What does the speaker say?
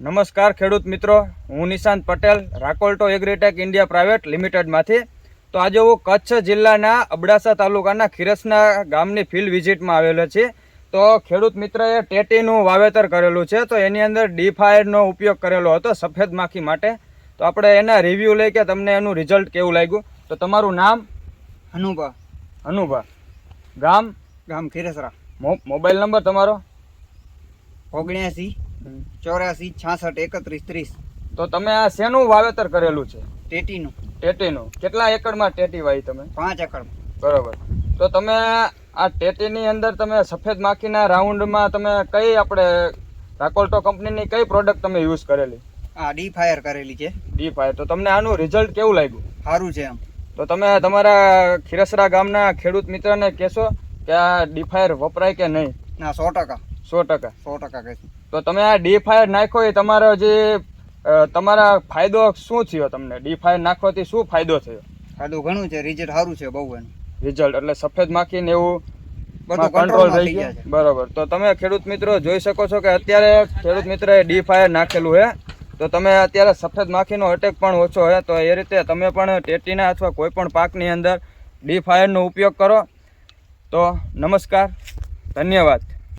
નમસ્કાર ખેડૂત મિત્રો, હું Nishant Patel, Rakolto agritech India private લિમિટેડમાંથી. તો આજે હું કચ્છ જિલ્લાના અબડાસા તાલુકાના ખીરસના ગામની ફિલ્ડ વિઝિટમાં આવેલો છે. તો ખેડૂત મિત્રએ ટેટીનું વાવેતર કરેલું છે, તો એની અંદર ડીફાયરનો ઉપયોગ કરેલો હતો સફેદ માખી માટે. તો આપણે એના રિવ્યૂ લઈ કે તમને એનું રિઝલ્ટ કેવું લાગ્યું. તો તમારું નામ? અનુભા. અનુભા. ગામ? ગામ ખીરસરા. મોબાઈલ નંબર તમારો? 79 84 66 31 30. તો તમે આ શેનું વાવેતર કરેલું છે? ટેટીનું. ટેટીનું. કેટલા એકડમાં ટેટી વાવી તમે? 5 એકડ. બરોબર. તો તમે આ ટેટીની અંદર તમે સફેદ માખીના રાઉન્ડમાં તમે કઈ આપણે રાકોલ્ટો કંપનીની કઈ પ્રોડક્ટ તમે યુઝ કરેલી? આ ડીફાયર કરેલી છે. ડીફાયર. તો તમને આનું રિઝલ્ટ કેવું લાગ્યું? સારું છે એમ. તો તમે તમારા ખીરસરા ગામના ખેડૂત મિત્રને કહેશો કે આ ડીફાયર વપરાય કે નહીં? ના, 100%. 100%. 100% કહેશું. તો તમે આ ડીફાયર નાખ્યો એ તમારો જે તમારા ફાયદો શું થયો? તમને ડીફાયર નાખવાથી શું ફાયદો થયો? ફાયદો ઘણું છે, રિઝલ્ટ સારું છે બહુ એનું. રિઝલ્ટ એટલે સફેદ માખી ને એવું બધું કંટ્રોલ કંટ્રોલ થઈ ગયા. બરોબર. તો તમે ખેડૂત મિત્રો જોઈ શકો છો કે અત્યારે ખેડૂત મિત્રએ ડીફાયર નાખેલું છે. તો તમે અત્યારે સફેદ માખીનો અટેક પણ ઓછો છે. તો એ રીતે તમે પણ ટેટીના અથવા કોઈ પણ પાકની અંદર ડીફાયરનો ઉપયોગ કરો. તો નમસ્કાર, ધન્યવાદ.